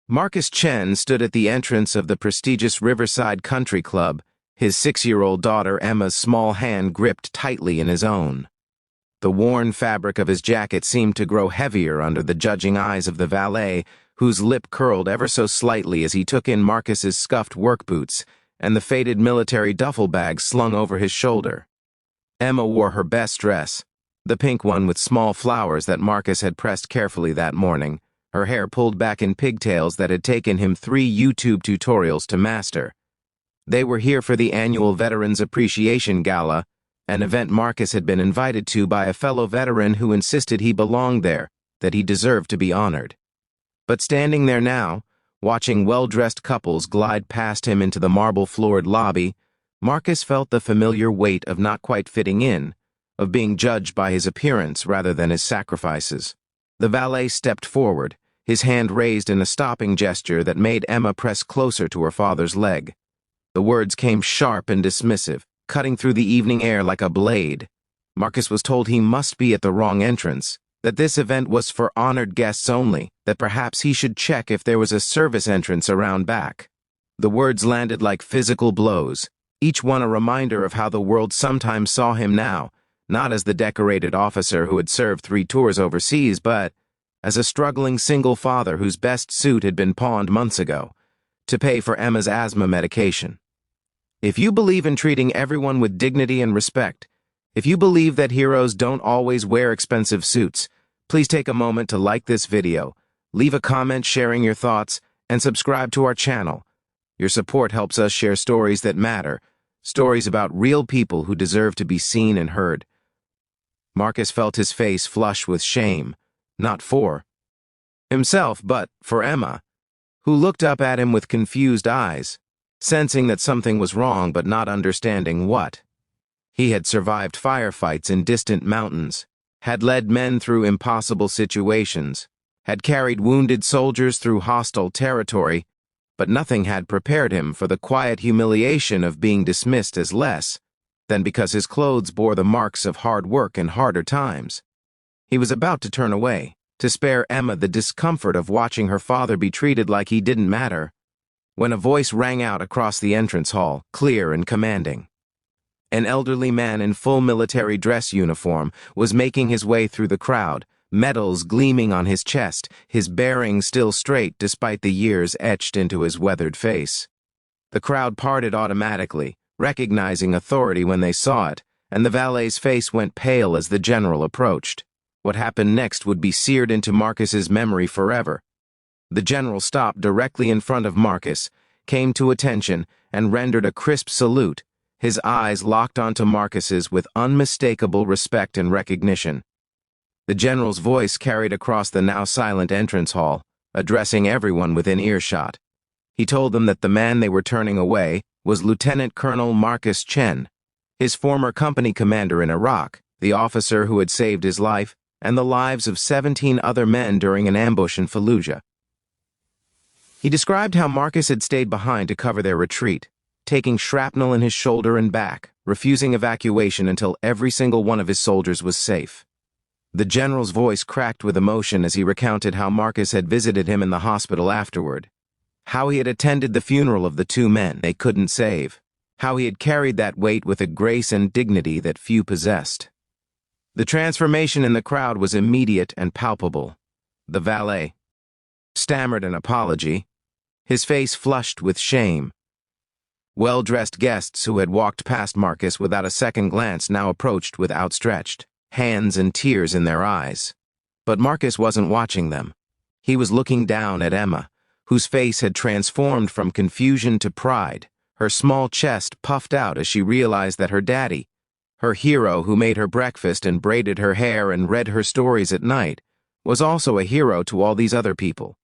Marcus Chen stood at the entrance of the prestigious Riverside Country Club, his 6-year-old daughter Emma's small hand gripped tightly in his own. The worn fabric of his jacket seemed to grow heavier under the judging eyes of the valet, whose lip curled ever so slightly as he took in Marcus's scuffed work boots and the faded military duffel bag slung over his shoulder. Emma wore her best dress, the pink one with small flowers that Marcus had pressed carefully that morning, her hair pulled back in pigtails that had taken him 3 YouTube tutorials to master. They were here for the annual Veterans Appreciation Gala, an event Marcus had been invited to by a fellow veteran who insisted he belonged there, that he deserved to be honored. But standing there now, watching well-dressed couples glide past him into the marble-floored lobby, Marcus felt the familiar weight of not quite fitting in, of being judged by his appearance rather than his sacrifices. The valet stepped forward, his hand raised in a stopping gesture that made Emma press closer to her father's leg. The words came sharp and dismissive, cutting through the evening air like a blade. Marcus was told he must be at the wrong entrance, that this event was for honored guests only, that perhaps he should check if there was a service entrance around back. The words landed like physical blows, each one a reminder of how the world sometimes saw him now, not as the decorated officer who had served 3 tours overseas, but as a struggling single father whose best suit had been pawned months ago, to pay for Emma's asthma medication. If you believe in treating everyone with dignity and respect, if you believe that heroes don't always wear expensive suits, please take a moment to like this video, leave a comment sharing your thoughts, and subscribe to our channel. Your support helps us share stories that matter, stories about real people who deserve to be seen and heard. Marcus felt his face flush with shame, not for himself, but for Emma, who looked up at him with confused eyes, sensing that something was wrong but not understanding what. He had survived firefights in distant mountains, had led men through impossible situations, had carried wounded soldiers through hostile territory, but nothing had prepared him for the quiet humiliation of being dismissed as less than because his clothes bore the marks of hard work and harder times. He was about to turn away, to spare Emma the discomfort of watching her father be treated like he didn't matter, when a voice rang out across the entrance hall, clear and commanding. An elderly man in full military dress uniform was making his way through the crowd, medals gleaming on his chest, his bearing still straight despite the years etched into his weathered face. The crowd parted automatically, recognizing authority when they saw it, and the valet's face went pale as the general approached. What happened next would be seared into Marcus's memory forever. The general stopped directly in front of Marcus, came to attention, and rendered a crisp salute, his eyes locked onto Marcus's with unmistakable respect and recognition. The general's voice carried across the now silent entrance hall, addressing everyone within earshot. He told them that the man they were turning away was Lieutenant Colonel Marcus Chen, his former company commander in Iraq, the officer who had saved his life and the lives of 17 other men during an ambush in Fallujah. He described how Marcus had stayed behind to cover their retreat, taking shrapnel in his shoulder and back, refusing evacuation until every single one of his soldiers was safe. The general's voice cracked with emotion as he recounted how Marcus had visited him in the hospital afterward, how he had attended the funeral of the 2 men they couldn't save, how he had carried that weight with a grace and dignity that few possessed. The transformation in the crowd was immediate and palpable. The valet stammered an apology, his face flushed with shame. Well-dressed guests who had walked past Marcus without a second glance now approached with outstretched hands and tears in their eyes. But Marcus wasn't watching them. He was looking down at Emma, whose face had transformed from confusion to pride, her small chest puffed out as she realized that her daddy, her hero who made her breakfast and braided her hair and read her stories at night, was also a hero to all these other people.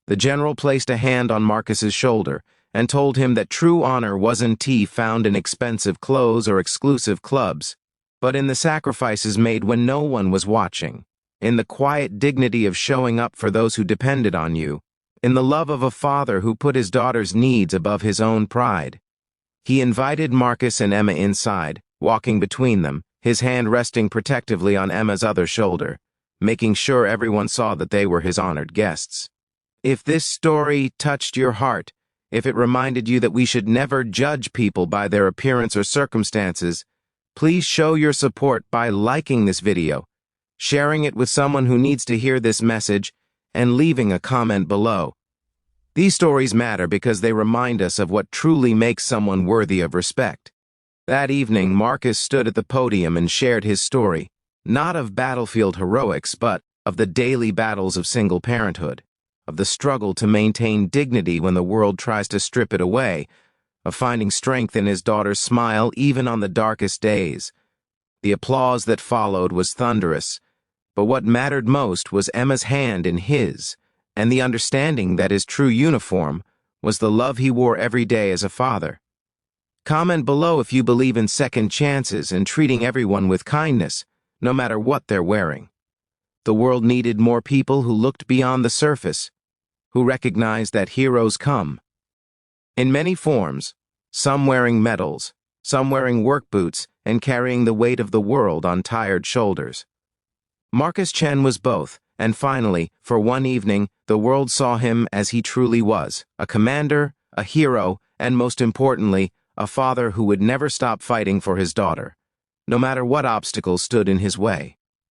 The general placed a hand on Marcus's shoulder and told him that true honor wasn't found in expensive clothes or exclusive clubs, but in the sacrifices made when no one was watching, in the quiet dignity of showing up for those who depended on you, in the love of a father who put his daughter's needs above his own pride. He invited Marcus and Emma inside, walking between them, his hand resting protectively on Emma's other shoulder, making sure everyone saw that they were his honored guests. If this story touched your heart, if it reminded you that we should never judge people by their appearance or circumstances, please show your support by liking this video, sharing it with someone who needs to hear this message, and leaving a comment below. These stories matter because they remind us of what truly makes someone worthy of respect. That evening, Marcus stood at the podium and shared his story, not of battlefield heroics, but of the daily battles of single parenthood, of the struggle to maintain dignity when the world tries to strip it away, of finding strength in his daughter's smile even on the darkest days. The applause that followed was thunderous, but what mattered most was Emma's hand in his, and the understanding that his true uniform was the love he wore every day as a father. Comment below if you believe in second chances and treating everyone with kindness, no matter what they're wearing. The world needed more people who looked beyond the surface, who recognized that heroes come in many forms, some wearing medals, some wearing work boots and carrying the weight of the world on tired shoulders. Marcus Chen was both, and finally, for one evening, the world saw him as he truly was, a commander, a hero, and most importantly, a father who would never stop fighting for his daughter, no matter what obstacles stood in his way.